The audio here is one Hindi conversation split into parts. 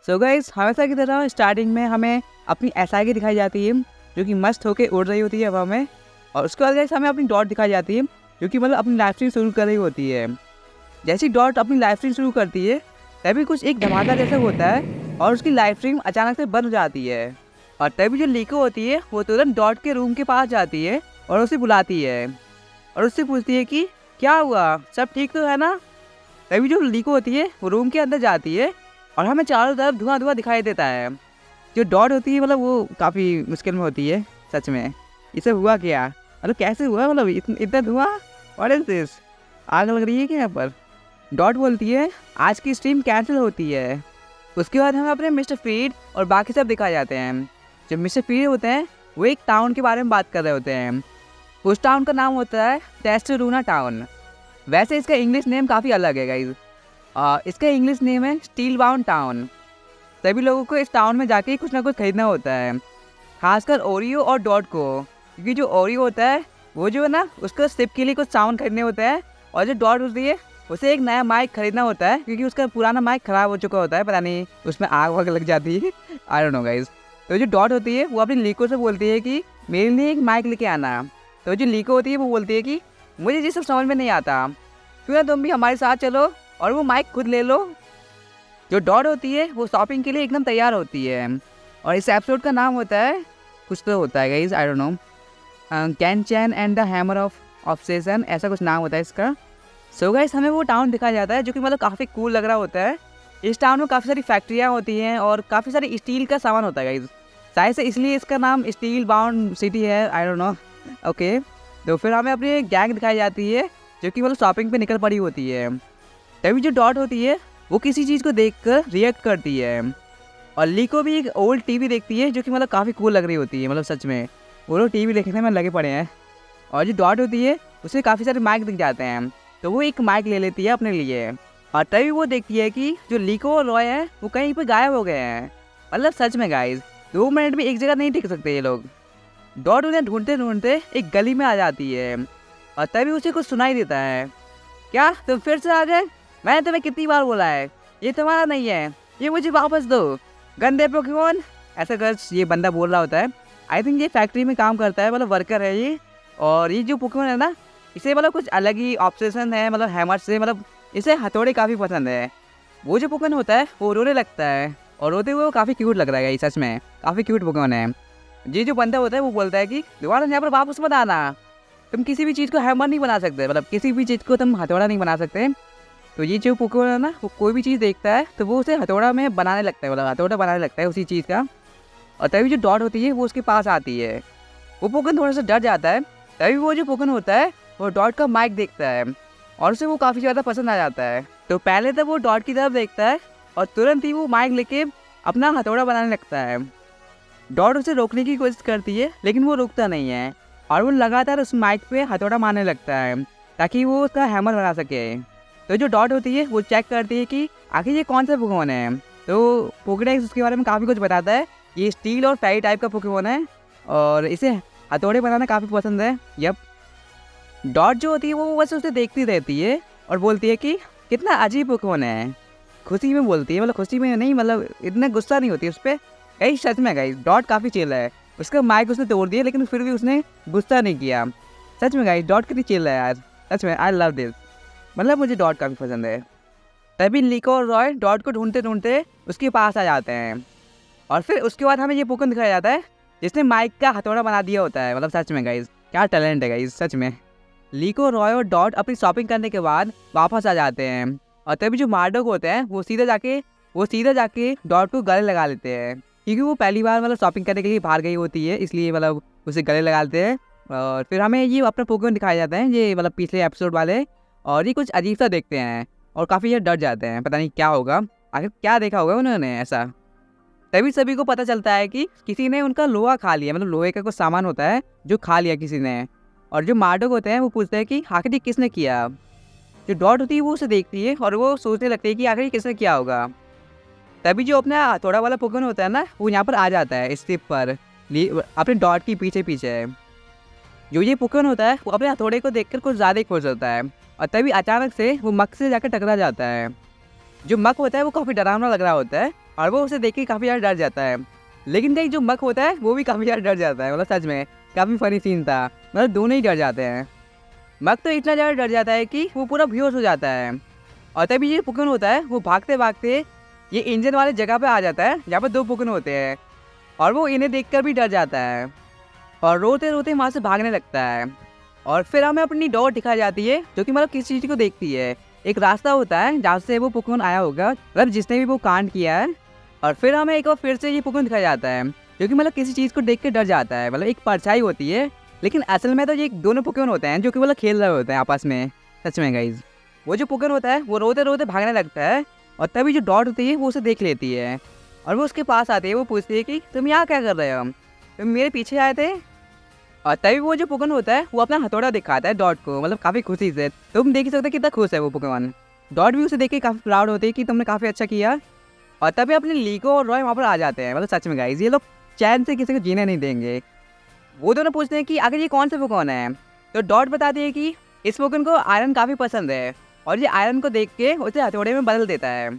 सो गाइस, हमेशा की तरह स्टार्टिंग में हमें अपनी एसआई दिखाई जाती है जो कि मस्त होकर उड़ रही होती है हवा में। और उसके बाद गाइस हमें अपनी डॉट दिखाई जाती है जो कि मतलब अपनी लाइफ स्ट्रीम शुरू कर रही होती है। जैसी डॉट अपनी लाइफ स्ट्रीम शुरू करती है तभी कुछ एक धमाका जैसा होता है और उसकी लाइफ स्ट्रीम अचानक से बंद हो जाती है। और तभी जो लीको होती है वो तुरंत डॉट के रूम के पास जाती है और उसे बुलाती है और उससे पूछती है कि क्या हुआ, सब ठीक तो है ना। तभी जो लीको होती है वो रूम के अंदर जाती है और हमें चारों तरफ धुआं धुआं दिखाई देता है। जो डॉट होती है मतलब वो काफ़ी मुश्किल में होती है। सच में इसे हुआ क्या, मतलब कैसे हुआ, मतलब इतना धुआं, व्हाट इज दिस, आग लग रही है क्या यहाँ पर। डॉट बोलती है आज की स्ट्रीम कैंसिल होती है। उसके बाद हमें अपने मिस्टर फीड और बाकी सब दिखाए जाते हैं। जब मिस्टर फीड होते हैं वो एक टाउन के बारे में बात कर रहे होते हैं। उस टाउन का नाम होता है टेस्टरूना टाउन। वैसे इसका इंग्लिश नेम काफ़ी अलग है गाइज। इसका इंग्लिश नेम है स्टील बाउंड टाउन। सभी लोगों को इस टाउन में जाके कुछ ना कुछ खरीदना होता है, खासकर ओरियो और डॉट को, क्योंकि जो ओरियो होता है वो जो है ना उसको सिप के लिए कुछ सामान खरीदने होता है और जो डॉट होती है उसे एक नया माइक खरीदना होता है क्योंकि उसका पुराना माइक ख़राब हो चुका होता है, पता नहीं उसमें आग वाग लग जाती है, आई डोंट नो गाइज। तो जो डॉट होती है वो अपनी लीको से बोलती है कि मेरे लिए एक माइक लेके आना। तो जो लीको होती है वो बोलती है कि मुझे ये सब समझ में नहीं आता, क्यों ना तुम भी हमारे साथ चलो और वो माइक खुद ले लो। जो डॉट होती है वो शॉपिंग के लिए एकदम तैयार होती है और इस एपिसोड का नाम होता है, कुछ तो होता है guys, I don't know, can chain and the hammer of obsession, ऐसा कुछ नाम होता है इसका। सो गाइस हमें वो टाउन दिखाया जाता है जो कि मतलब काफ़ी कूल लग रहा होता है। इस टाउन में काफ़ी सारी फैक्ट्रियाँ होती हैं और काफ़ी सारी स्टील का सामान होता है गाइज, शायद से इसलिए इसका नाम स्टील बाउंड सिटी है, आई डोंट नो। ओके, तो फिर हमें अपनी एक गैंग दिखाई जाती है जो कि मतलब शॉपिंग पे निकल पड़ी होती है। तभी जो डॉट होती है वो किसी चीज़ को देखकर रिएक्ट करती है और लीको भी एक ओल्ड टीवी देखती है जो कि मतलब काफ़ी कूल लग रही होती है। मतलब सच में वो लोग टीवी देखने में लगे पड़े हैं। और जो डॉट होती है उसे काफ़ी सारे माइक दिख जाते हैं तो वो एक माइक ले लेती है अपने लिए। और तभी वो देखती है कि जो लीको और रॉय हैं वो कहीं पर गायब हो गए हैं। मतलब सच में गाइज 2 मिनट भी एक जगह नहीं टिक सकते ये लोग। डॉट उन्हें ढूंढते ढूंढते एक गली में आ जाती है और तभी उसे कुछ सुनाई देता है, क्या तुम फिर से आ गए, मैंने तुम्हें कितनी बार बोला है ये तुम्हारा नहीं है, ये मुझे वापस दो गंदे पोकेमॉन, ऐसा कुछ ये बंदा बोल रहा होता है। आई थिंक ये फैक्ट्री में काम करता है, मतलब वर्कर है ये। और ये जो पोकेमॉन है ना इसे मतलब कुछ अलग ही ऑब्सेशन है, मतलब हैमर से, मतलब इसे हथौड़े काफ़ी पसंद है। वो जो पोकेमॉन होता है वो रोने लगता है और रोते हुए वो काफ़ी क्यूट लग रहा है, सच में काफ़ी क्यूट पोकेमॉन है। ये जो बंदा होता है वो बोलता है कि दोबारा यहाँ पर वापस मत आना, तुम किसी भी चीज़ को हैमर नहीं बना सकते, मतलब किसी भी चीज़ को तुम हथौड़ा नहीं बना सकते। तो ये जो पोकेमॉन है ना वो कोई भी चीज़ देखता है तो वो उसे हथौड़ा में बनाने लगता है, मतलब हथौड़ा बनाने लगता है उसी चीज़ का। और तभी जो डॉट होती है वो उसके पास आती है। वो पोकेमॉन थोड़ा सा डर जाता है। तभी वो जो पोकेमॉन होता है वो डॉट का माइक देखता है और उसे वो काफ़ी ज़्यादा पसंद आ जाता है। तो पहले तो वो डॉट की तरफ देखता है और तुरंत ही वो माइक लेके अपना हथौड़ा बनाने लगता है। डॉट उसे रोकने की कोशिश करती है लेकिन वो रुकता नहीं है और वो लगातार उस माइक पे हथौड़ा मारने लगता है ताकि वो उसका हैमर बना सके। तो जो डॉट होती है वो चेक करती है कि आखिर ये कौन सा पोकेमॉन है। तो पोकेडेक्स उसके बारे में काफ़ी कुछ बताता है, ये स्टील और फेरी टाइप का पोकेमॉन है और इसे हथौड़े बनाना काफ़ी पसंद है। यप, डॉट जो होती है वो बस उसे देखती रहती है और बोलती है कि कितना अजीब पोकेमॉन है, खुशी में बोलती है, मतलब खुशी में नहीं, मतलब इतना गुस्सा नहीं होती उस पर। कहीं सच में गाइस डॉट काफ़ी चिल है, उसका माइक उसने तोड़ दिया लेकिन फिर भी उसने गुस्सा नहीं किया। सच में गाइस डॉट कितनी चिल है यार, सच में आई लव दिस, मतलब मुझे डॉट काफ़ी पसंद है। तभी लीको और रॉय डॉट को ढूंढते ढूंढते उसके पास आ जाते हैं और फिर उसके बाद हमें ये पोकेमॉन दिखाया जाता है जिसने माइक का हथौड़ा बना दिया होता है। मतलब सच में गाइस क्या टैलेंट है गाइस, सच में। लीको, रॉय और डॉट अपनी शॉपिंग करने के बाद वापस आ जाते हैं और तभी जो मार्डोक होते हैं वो सीधा जाके डॉट को गले लगा लेते हैं क्योंकि वो पहली बार मतलब शॉपिंग करने के लिए बाहर गई होती है, इसलिए मतलब उसे गले लगा लेते हैं। और फिर हमें ये अपना पोकेमॉन दिखाया जाता है, ये मतलब पिछले एपिसोड वाले, और ये कुछ अजीब सा देखते हैं और काफ़ी ये डर जाते हैं, पता नहीं क्या होगा, आखिर क्या देखा होगा उन्होंने ऐसा। तभी सभी को पता चलता है कि किसी ने उनका लोहा खा लिया, मतलब लोहे का कुछ सामान होता है जो खा लिया किसी ने। और जो मार्डोक होते हैं वो पूछते हैं कि आखिर ये किसने किया। जो डॉट होती है वो उसे देखती है और वो सोचने लगती है कि आखिर किसने किया होगा। तभी जो अपना हथौड़ा वाला पोकेमॉन होता है ना वो यहाँ पर आ जाता है स्टिप पर अपने डॉट के पीछे पीछे। जो ये पोकेमॉन होता है वो अपने हथौड़े को देखकर कुछ ज़्यादा ही खुश होता है और तभी अचानक से वो मक से जाकर टकरा जाता है। जो मक होता है वो काफ़ी डरावना लग रहा होता है और वो उसे देख के काफ़ी ज़्यादा डर जाता है। लेकिन देख जो मक होता है वो भी काफ़ी ज़्यादा डर जाता है, मतलब सच में काफ़ी फनी सीन था, मतलब दोनों ही डर जाते हैं। मक तो इतना ज़्यादा डर जाता है कि वो पूरा बेहोश हो जाता है। और तभी ये पोकेमॉन होता है वो भागते भागते ये इंजन वाले जगह पे आ जाता है जहाँ पर 2 पोकेमॉन होते हैं, और वो इन्हें देखकर भी डर जाता है और रोते रोते वहाँ से भागने लगता है। और फिर हमें अपनी डॉट दिखाई जाती है जो कि मतलब किसी चीज़ को देखती है। एक रास्ता होता है जहाँ से वो पोकेमॉन आया होगा, मतलब जिसने भी वो कांड किया है। और फिर हमें एक बार फिर से ये पोकेमॉन दिखाया जाता है जो कि मतलब किसी चीज़ को देख के डर जाता है, मतलब एक परछाई होती है, लेकिन असल में तो ये दोनों पोकेमॉन होते हैं जो कि मतलब खेल रहे होते हैं आपस में। सच में गाइज वो जो पोकेमॉन होता है वो रोते रोते भागने लगता है, और तभी जो डॉट होती है वो उसे देख लेती है और वो उसके पास आती है। वो पूछती है कि तुम यहाँ क्या कर रहे हो, तुम मेरे पीछे आए थे। और तभी वो जो पोकेमॉन होता है वो अपना हथौड़ा दिखाता है डॉट को, मतलब काफ़ी खुशी से। तुम देख ही सकते हो कितना खुश है वो पोकेमॉन। डॉट भी उसे देख के काफ़ी प्राउड होती है कि तुमने काफ़ी अच्छा किया। और तभी अपने लीको और रॉय वहाँ पर आ जाते हैं, मतलब सच में गाइज ये लोग चैन से किसी को जीने नहीं देंगे। वो दोनों पूछते हैं कि आखिर ये कौन से पोकेमॉन है। तो डॉट बताती है कि इस पोकेमॉन को आयरन काफ़ी पसंद है, और ये आयरन को देख के उसे हथौड़े में बदल देता है।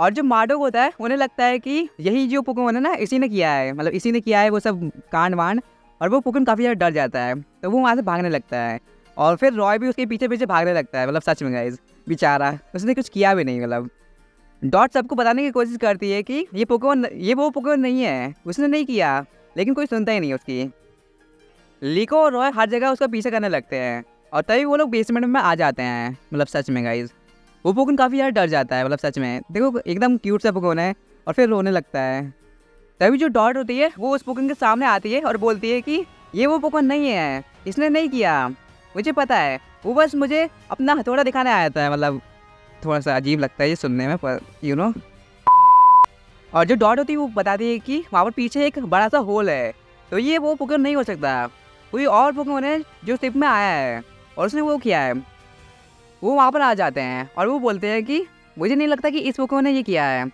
और जो मार्डोक होता है उन्हें लगता है कि यही जो पोकेमॉन है ना इसी ने किया है, मतलब इसी ने किया है वो सब कांड वांड। और वो पोकेमॉन काफ़ी ज़्यादा डर जाता है, तो वो वहाँ से भागने लगता है। और फिर रॉय भी उसके पीछे पीछे भागने लगता है, मतलब सच में गाइज बेचारा उसने कुछ किया भी नहीं। मतलब डॉट सबको बताने की कोशिश करती है कि ये वो पोकेमॉन नहीं है, उसने नहीं किया, लेकिन कोई सुनता ही नहीं उसकी। लीको और रॉय हर जगह उसका पीछे करने लगते हैं, और तभी वो लोग बेसमेंट में आ जाते हैं। मतलब सच में गाइज वो पोकेमॉन काफ़ी ज़्यादा डर जाता है, मतलब सच में देखो एकदम क्यूट सा पोकेमॉन है, और फिर रोने लगता है। तभी जो डॉट होती है वो उस पोकेमॉन के सामने आती है और बोलती है कि ये वो पोकेमॉन नहीं है, इसने नहीं किया, मुझे पता है, वो बस मुझे अपना हथौड़ा दिखाने आया था। मतलब थोड़ा सा अजीब लगता है ये सुनने में, पर यू नो। और जो डॉट होती है वो बताती है कि वहाँ पर पीछे एक बड़ा सा होल है, तो ये वो पोकेमॉन नहीं हो सकता, कोई और पोकेमॉन है जो शिप में आया है और उसने वो किया है। वो वहाँ पर आ जाते हैं और वो बोलते हैं कि मुझे नहीं लगता कि इस पोकेमॉन ने ये किया है।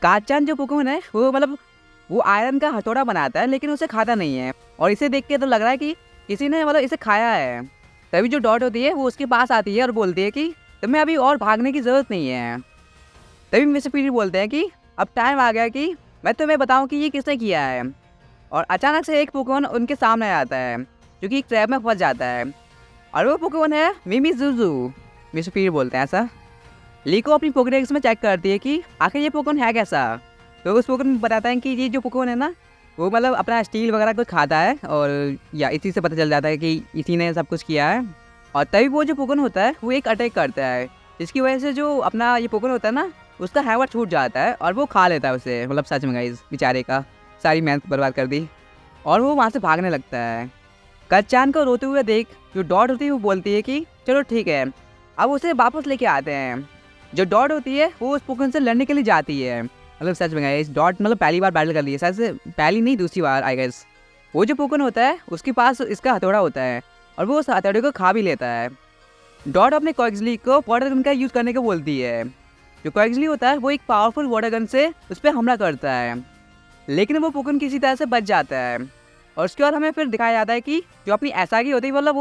काचान जो पोकेमॉन है वो मतलब वो आयरन का हथौड़ा बनाता है, लेकिन उसे खाता नहीं है, और इसे देख के तो लग रहा है कि किसी ने मतलब इसे खाया है। तभी जो डॉट होती है वो उसके पास आती है और बोलती है कि तुम्हें अभी और भागने की ज़रूरत नहीं है। तभी मिस्टर पीरी बोलते हैं कि अब टाइम आ गया कि मैं तुम्हें बताऊं कि ये किसने किया है। और अचानक से एक पोकेमॉन उनके सामने आता है जो कि एक ट्रैप में फंस जाता है, और वो पोकेमॉन है मिमीजुजू। मिस्टर पीरी बोलते हैं ऐसा। लीको अपनी पोकेडेक्स में चेक करती है कि आखिर ये पोकेमॉन है कैसा। तो उस पोकेमॉन में बताता है कि ये जो पोकेमॉन है ना वो मतलब अपना स्टील वगैरह कुछ खाता है, और या इसी से पता चल जाता है कि इसी ने सब कुछ किया है। और तभी वो जो पोकेमॉन होता है वो एक अटैक करता है, जिसकी वजह से जो अपना ये पोकेमॉन होता है ना उसका हैवर छूट जाता है और वो खा लेता है उसे। मतलब सच में गाइस बेचारे का सारी मेहनत बर्बाद कर दी, और वो वहाँ से भागने लगता है। कच्चान को रोते हुए देख जो डॉट होती है वो बोलती है कि चलो ठीक है, अब उसे वापस लेके आते हैं। जो डॉट होती है वो उस पोकेमॉन से लड़ने के लिए जाती है। मतलब सच में गाइस डॉट मतलब पहली बार बैटल कर ली है, शायद से पहली नहीं दूसरी बार आई गेस। वो जो पोकेमॉन होता है उसके पास इसका हथौड़ा होता है, और वो उस हथौड़े को खा भी लेता है। डॉट अपने क्विग्सली को वाटर गन का यूज़ करने को बोलती है। जो क्विग्सली होता है वो एक पावरफुल वाटर गन से उस पर हमला करता है, लेकिन वो पोकेमॉन किसी तरह से बच जाता है। और उसके बाद हमें फिर दिखाया जाता है कि जो अपनी एसागी होती है मतलब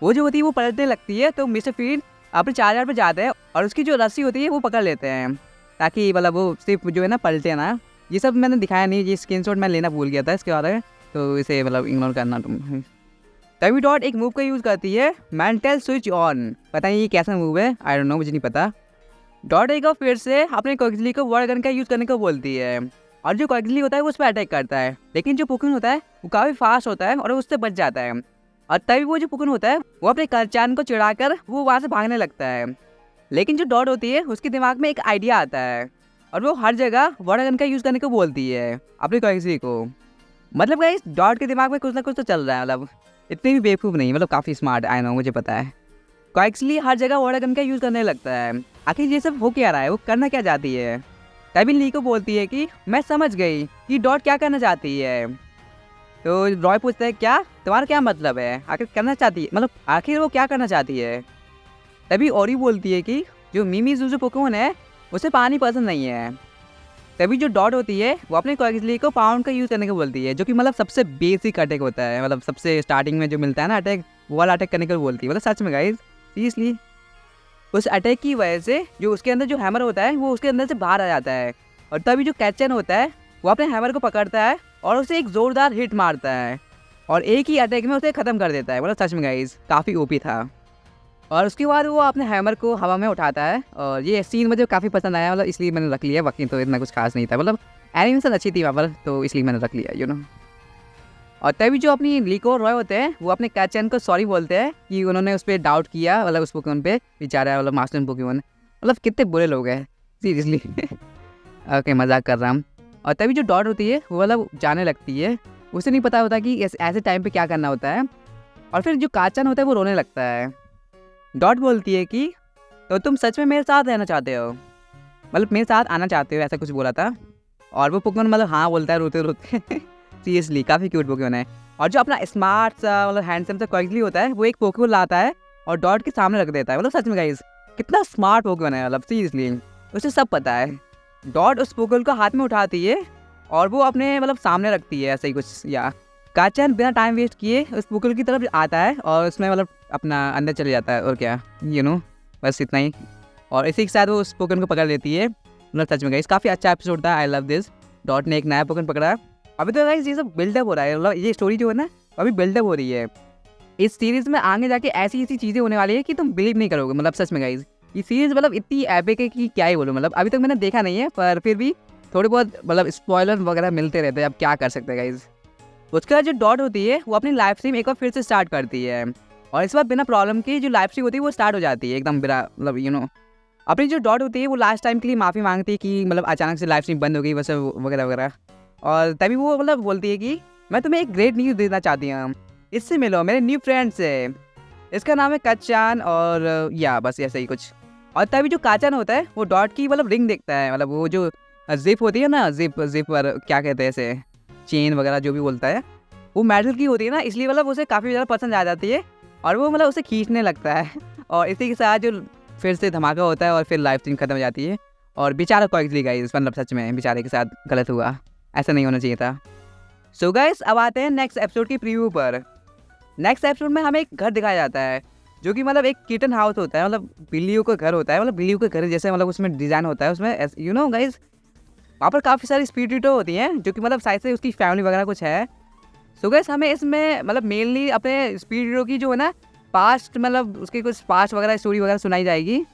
वो जो होती है वो पलटने लगती है। तो मिस्टर फीड अपने चार्जर पे जाते हैं और उसकी जो रस्सी होती है वो पकड़ लेते हैं, ताकि मतलब वो सिर्फ जो है ना पलटे ना। ये सब मैंने दिखाया नहीं, ये स्क्रीनशॉट मैं लेना भूल गया था इसके बारे में, तो इसे मतलब इग्नोर करना तुम। तभी डॉट एक मूव का यूज़ करती है, मेंटल स्विच ऑन। पता नहीं ये कैसा मूव है, आई डोंट नो, मुझे नहीं पता। डॉट एक बार फिर से अपने क्विग्सली को वाटर गन का यूज़ करने को बोलती है, और जो क्विग्सली होता है वो उस पर अटैक करता है, लेकिन जो पोकेमॉन होता है वो काफ़ी फास्ट होता है और उससे बच जाता है। और तभी वो जो पोकेमॉन होता है वो अपने कर्चान को चिढ़ाकर वो वहाँ से भागने लगता है। लेकिन जो डॉट होती है उसके दिमाग में एक आइडिया आता है, और वो हर जगह वाटर गन का यूज़ करने को बोलती है अपने क्विग्सली को। मतलब गाइस डॉट के दिमाग में कुछ ना कुछ तो चल रहा है, मतलब इतनी भी बेवकूफ़ नहीं, मतलब काफ़ी स्मार्ट, आई नो, मुझे पता है। क्विग्सली हर जगह वाटर गन का यूज़ करने लगता है। आखिर ये सब हो क्या रहा है, वो करना क्या चाहती है। तभी लीको बोलती है कि मैं समझ गई कि डॉट क्या करना चाहती है। तो रॉय पूछता है क्या तुम्हारा क्या मतलब है, आखिर करना चाहती है, मतलब आखिर वो क्या करना चाहती है। तभी ओरी बोलती है कि जो मिमीजुजू पोकेमॉन है उसे पानी पसंद नहीं है। तभी जो डॉट होती है वो अपने क्विग्सली को पाउंड का यूज़ करने को बोलती है, जो कि मतलब सबसे बेसिक अटैक होता है, मतलब सबसे स्टार्टिंग में जो मिलता है ना अटैक, वो वाला अटैक करने को बोलती है। मतलब सच में गाइस सीरियसली उस अटैक की वजह से जो उसके अंदर जो हैमर होता है वो उसके अंदर से बाहर आ जाता है, और तभी जो कैचन होता है वो अपने हैमर को पकड़ता है और उसे एक ज़ोरदार हिट मारता है और एक ही अटैक में उसे ख़त्म कर देता है। मतलब सच में गाइस काफ़ी ओपी था। और उसके बाद वो अपने हैमर को हवा में उठाता है, और ये सीन मुझे काफ़ी पसंद आया, मतलब इसलिए मैंने रख लिया। बाकी तो इतना कुछ खास नहीं था, मतलब एनिमेशन अच्छी थी वहाँ पर, तो इसलिए मैंने रख लिया और तभी जो अपनी लीको रॉय होते हैं वो अपने कैचन को सॉरी बोलते हैं कि उन्होंने उस पर डाउट किया, मतलब उस पोकेमोन पे बेचारा, मतलब मास्टर पोकेमोन, मतलब कितने बुरे लोग हैं सीरियसली। ओके मजाक कर रहा हूँ। और तभी जो डॉट होती है वो मतलब जाने लगती है, उसे नहीं पता होता कि ऐसे टाइम पे क्या करना होता है, और फिर जो काचन होता है वो रोने लगता है। डॉट बोलती है कि तो तुम सच में मेरे साथ रहना चाहते हो, मतलब मेरे साथ आना चाहते हो, ऐसा कुछ बोला था। और वो पोकेमोन मतलब हाँ बोलता है रोते रोते। सीरियसली काफ़ी क्यूट पोकेमोन है। और जो अपना स्मार्ट सा मतलब हैंडसम सा क्वाइकली होता है वो एक पोकेमोन लाता है और डॉट के सामने रख देता है। मतलब सच में गाइस कितना स्मार्ट पोकेमोन है, मतलब सीरियसली उसे सब पता है। डॉट उस पोकेमोन को हाथ में उठाती है और वो अपने मतलब सामने रखती है ऐसा ही कुछ, या काचन बिना टाइम वेस्ट किए उस पोकेमोन की तरफ आता है और उसमें मतलब अपना अंदर चले जाता है, और क्या बस इतना ही। और इसी के साथ वो उस पोकेमोन को पकड़ लेती है। मतलब सच में गाइस काफ़ी अच्छा एपिसोड था, आई लव दिस। डॉट ने एक नया पोकेमोन पकड़ा। अभी तो गाइस ये सब बिल्डअप हो रहा है, मतलब ये स्टोरी जो है ना अभी बिल्डअप हो रही है। इस सीरीज़ में आगे जाके ऐसी ऐसी चीज़ें होने वाली है कि तुम बिलीव नहीं करोगे। मतलब सच में गाइस ये सीरीज़ मतलब इतनी एपिक है कि क्या ही बोलूँ। मतलब अभी तक मैंने देखा नहीं है, पर फिर भी थोड़े बहुत मतलब स्पॉइलर वगैरह मिलते रहते हैं, अब क्या कर सकते हैं गाइस। उसके बाद जो डॉट होती है वो अपनी लाइव स्ट्रीम एक बार फिर से स्टार्ट करती है, और इस बार बिना प्रॉब्लम की जो लाइव स्ट्रीम होती है वो स्टार्ट हो जाती है एकदम बिना मतलब अपनी जो डॉट होती है वो लास्ट टाइम के लिए माफ़ी मांगती है कि मतलब अचानक से लाइव स्ट्रीम बंद हो गई वैसे वगैरह वगैरह। और तभी वो मतलब बोलती है कि मैं तुम्हें एक ग्रेट न्यूज़ देना चाहती हूँ, इससे मिलो, मेरे न्यू फ्रेंड से, इसका नाम है कच्चान, और या बस ऐसा ही कुछ। और तभी जो काचान होता है वो डॉट की मतलब रिंग देखता है, मतलब वो जो जिप होती है ना, जिप पर क्या कहते हैं ऐसे, चेन वगैरह जो भी बोलता है, वो मेटल की होती है ना, इसलिए मतलब उसे काफ़ी ज़्यादा पसंद आ जाती है और वो मतलब उसे खींचने लगता है। और इसी के साथ जो फिर से धमाका होता है और फिर लाइव स्ट्रीम खत्म हो जाती है। और बेचारा कॉइक्सली गाइस, मतलब सच में बेचारे के साथ गलत हुआ, ऐसा नहीं होना चाहिए था। सो गाइस अब आते हैं नेक्स्ट एपिसोड की प्रीव्यू पर। नेक्स्ट एपिसोड में हमें एक घर दिखाया जाता है जो कि मतलब एक किटन हाउस होता है, मतलब बिल्लियों का घर होता है, मतलब बिल्लियों के घर जैसे मतलब उसमें डिज़ाइन होता है उसमें गाइस वहाँ पर काफ़ी सारी स्पीड होती हैं जो कि मतलब शायद से उसकी फैमिली वगैरह कुछ है। सो गाइस हमें इसमें मतलब मेनली अपने स्पीड की जो है ना पास्ट, मतलब उसके कुछ पास्ट वगैरह स्टोरी वगैरह सुनाई जाएगी,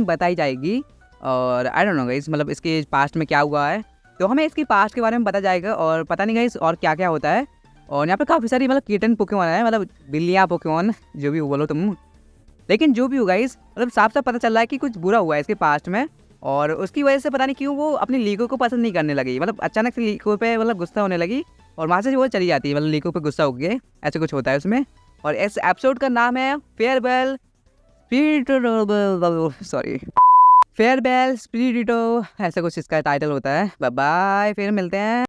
बताई जाएगी। और आई डोंट नो गाइस मतलब इसके पास्ट में क्या हुआ है, तो हमें इसकी पास्ट के बारे में पता जाएगा। और पता नहीं गाइस और क्या क्या होता है। और यहाँ पे काफ़ी सारी मतलब किटन पोकेमॉन है, मतलब बिल्लियाँ पोकेमॉन जो भी बोलो तुम, लेकिन जो भी होगा इस मतलब साफ साफ पता चल रहा है कि कुछ बुरा हुआ है इसके पास्ट में, और उसकी वजह से पता नहीं क्यों वो अपनी लीको को पसंद नहीं करने लगी, मतलब अचानक से लीको पे मतलब गुस्सा होने लगी और वहाँ से वो चली जाती है, मतलब लीको पे गुस्सा हो गया, ऐसा कुछ होता है उसमें। और इस एपिसोड का नाम है फेयरवेल स्पिरिटो, ऐसा कुछ इसका टाइटल होता है। बाय बाय, फिर मिलते हैं।